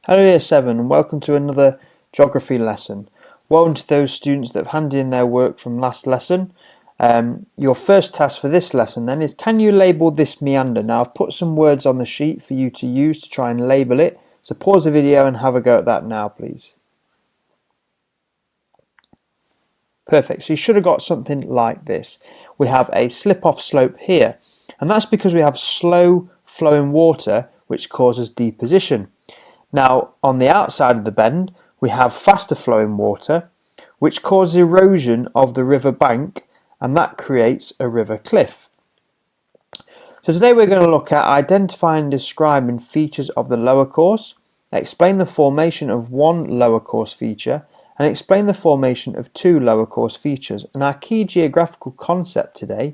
Hello Year 7 and welcome to another geography lesson. Welcome to those students that have handed in their work from last lesson. Your first task for this lesson then is, can you label this meander? Now I've put some words on the sheet for you to use to try and label it, so pause the video and have a go at that now please. Perfect, so you should have got something like this. We have a slip-off slope here, and that's because we have slow flowing water which causes deposition. Now, on the outside of the bend, we have faster flowing water, which causes erosion of the river bank, and that creates a river cliff. So today we're going to look at identifying and describing features of the lower course, explain the formation of one lower course feature, and explain the formation of two lower course features. And our key geographical concept today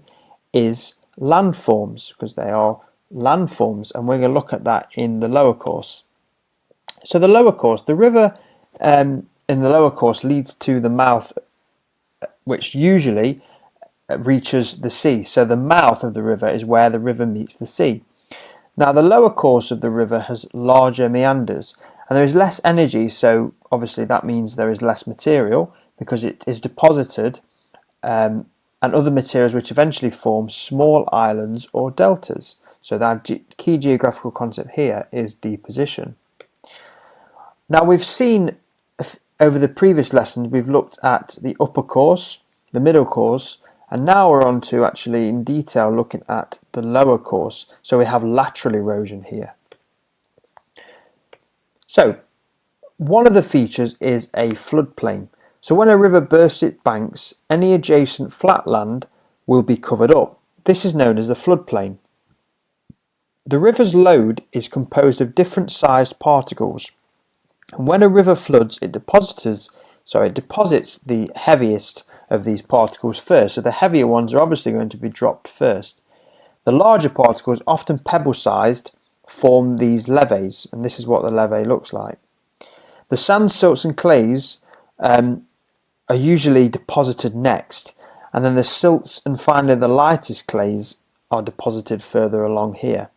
is landforms, because they are landforms, and we're going to look at that in the lower course. So the lower course, the river in the lower course leads to the mouth, which usually reaches the sea. So the mouth of the river is where the river meets the sea. Now the lower course of the river has larger meanders, and there is less energy, so obviously that means there is less material because it is deposited and other materials which eventually form small islands or deltas. So that key geographical concept here is deposition. Now we've seen over the previous lessons, we've looked at the upper course, the middle course, and now we're on to actually in detail looking at the lower course. So we have lateral erosion here. So one of the features is a floodplain. So when a river bursts its banks, any adjacent flat land will be covered up. This is known as a floodplain. The river's load is composed of different sized particles. And when a river floods, it deposits the heaviest of these particles first. So the heavier ones are obviously going to be dropped first. The larger particles, often pebble-sized, form these levees, and this is what the levee looks like. The sands, silts and clays are usually deposited next, and then the silts and finally the lightest clays are deposited further along here.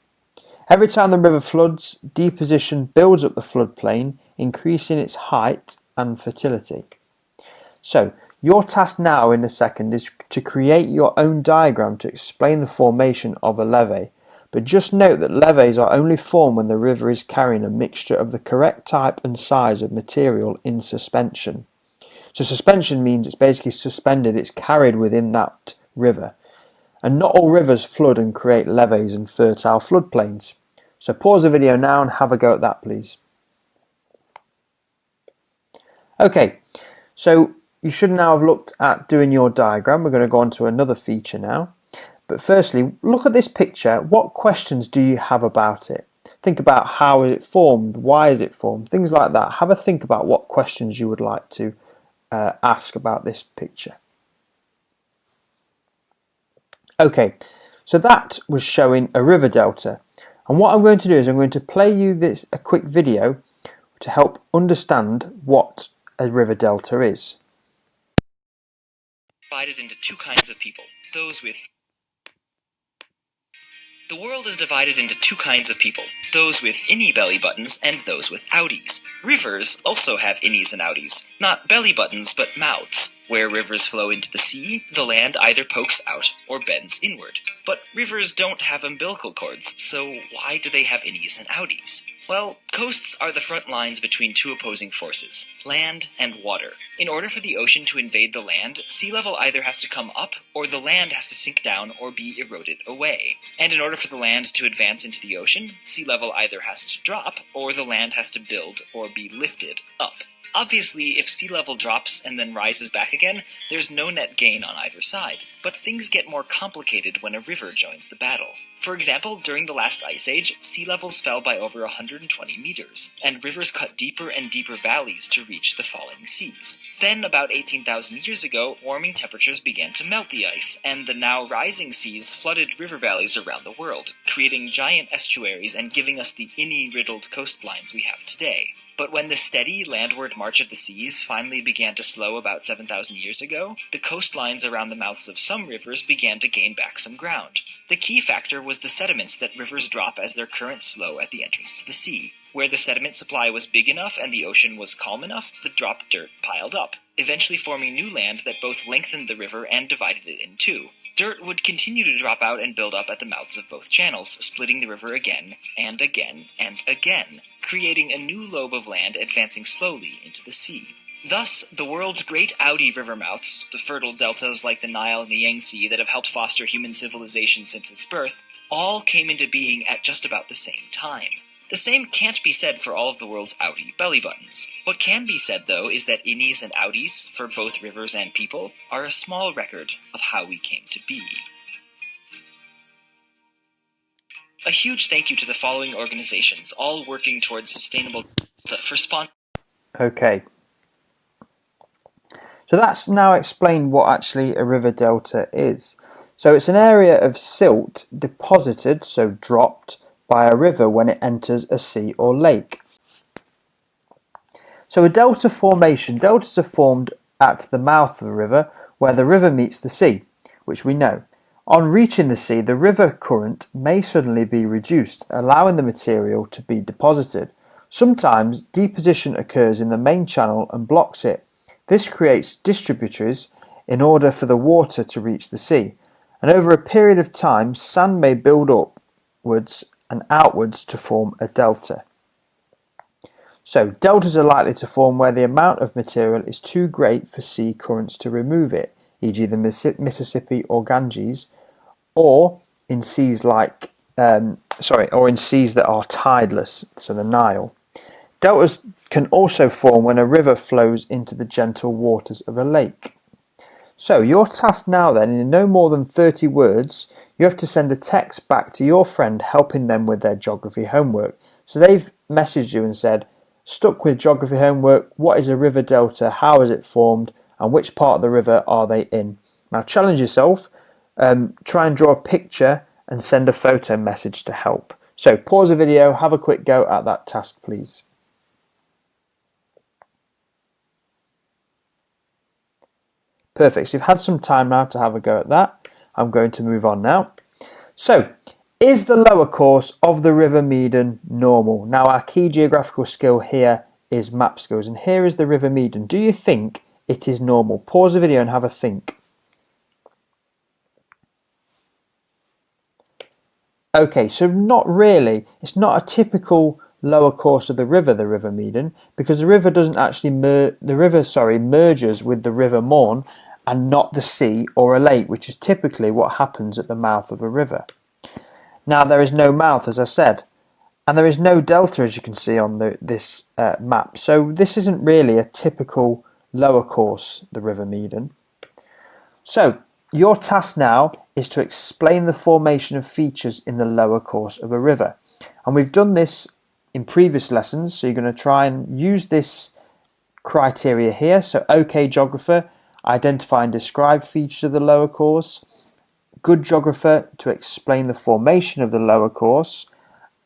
Every time the river floods, deposition builds up the floodplain, increasing its height and fertility. So, your task now in a second is to create your own diagram to explain the formation of a levee. But just note that levees are only formed when the river is carrying a mixture of the correct type and size of material in suspension. So suspension means it's basically suspended, it's carried within that river. And not all rivers flood and create levees and fertile floodplains. So pause the video now and have a go at that please. Okay, so you should now have looked at doing your diagram. We're going to go on to another feature now. But firstly, look at this picture. What questions do you have about it? Think about how is it formed, why is it formed, things like that. Have a think about what questions you would like to ask about this picture. Okay, so that was showing a river delta. And what I'm going to do is I'm going to play you a quick video to help understand what a river delta is. Divided into two kinds of people, The world is divided into two kinds of people, those with innie belly buttons and those with outies. Rivers also have innies and outies, not belly buttons but mouths. Where rivers flow into the sea, the land either pokes out or bends inward. But rivers don't have umbilical cords, so why do they have innies and outies? Well, coasts are the front lines between two opposing forces, land and water. In order for the ocean to invade the land, sea level either has to come up, or the land has to sink down or be eroded away. And in order for the land to advance into the ocean, sea level either has to drop, or the land has to build or be lifted up. Obviously, if sea level drops and then rises back again, there's no net gain on either side. But things get more complicated when a river joins the battle. For example, during the last ice age, sea levels fell by over 120 meters, and rivers cut deeper and deeper valleys to reach the falling seas. Then, about 18,000 years ago, warming temperatures began to melt the ice, and the now rising seas flooded river valleys around the world, creating giant estuaries and giving us the innie-riddled coastlines we have today. But when the steady landward march of the seas finally began to slow about 7,000 years ago, the coastlines around the mouths of some rivers began to gain back some ground. The key factor was the sediments that rivers drop as their currents slow at the entrance to the sea. Where the sediment supply was big enough and the ocean was calm enough, the dropped dirt piled up, eventually forming new land that both lengthened the river and divided it in two. Dirt would continue to drop out and build up at the mouths of both channels, splitting the river again and again and again, creating a new lobe of land advancing slowly into the sea. Thus, the world's great outy river mouths, the fertile deltas like the Nile and the Yangtze that have helped foster human civilization since its birth, all came into being at just about the same time. The same can't be said for all of the world's outy belly buttons. What can be said, though, is that innies and outies, for both rivers and people, are a small record of how we came to be. A huge thank you to the following organizations, all working towards sustainable for Okay. So that's now explained what actually a river delta is. So it's an area of silt deposited, so dropped, by a river when it enters a sea or lake. So a delta formation, deltas are formed at the mouth of a river where the river meets the sea, which we know. On reaching the sea, the river current may suddenly be reduced, allowing the material to be deposited. Sometimes deposition occurs in the main channel and blocks it. This creates distributaries in order for the water to reach the sea, and over a period of time sand may build upwards and outwards to form a delta. So deltas are likely to form where the amount of material is too great for sea currents to remove it, e.g. the Mississippi or Ganges, or in seas that are tideless, so the Nile. Deltas can also form when a river flows into the gentle waters of a lake. So your task now then, in no more than 30 words, you have to send a text back to your friend helping them with their geography homework. So they've messaged you and said, stuck with geography homework, what is a river delta, how is it formed, and which part of the river are they in? Now challenge yourself, try and draw a picture and send a photo message to help. So pause the video, have a quick go at that task please. Perfect, so you've had some time now to have a go at that. I'm going to move on now. So, is the lower course of the River Meaden normal? Now our key geographical skill here is map skills, and here is the River Meaden. Do you think it is normal? Pause the video and have a think. Okay, so not really. It's not a typical lower course of the River Meaden, because the river doesn't actually merges with the River Morn and not the sea or a lake, which is typically what happens at the mouth of a river. Now there is no mouth, as I said, and there is no delta, as you can see on this map. So this isn't really a typical lower course, the River Meaden. So your task now is to explain the formation of features in the lower course of a river. And we've done this in previous lessons, so you're going to try and use this criteria here. So OK geographer, identify and describe features of the lower course. Good geographer to explain the formation of the lower course.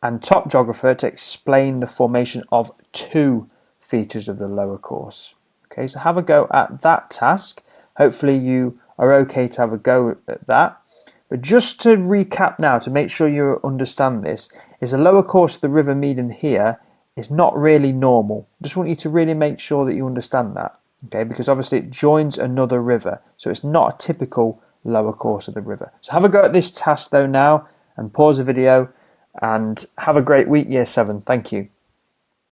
And top geographer to explain the formation of two features of the lower course. Okay, so have a go at that task. Hopefully you are okay to have a go at that. But just to recap now, to make sure you understand this, is the lower course of the River Meaden here is not really normal. Just want you to really make sure that you understand that, okay? Because obviously it joins another river, so it's not a typical lower course of the river. So have a go at this task though now, and pause the video, and have a great week, Year 7. Thank you.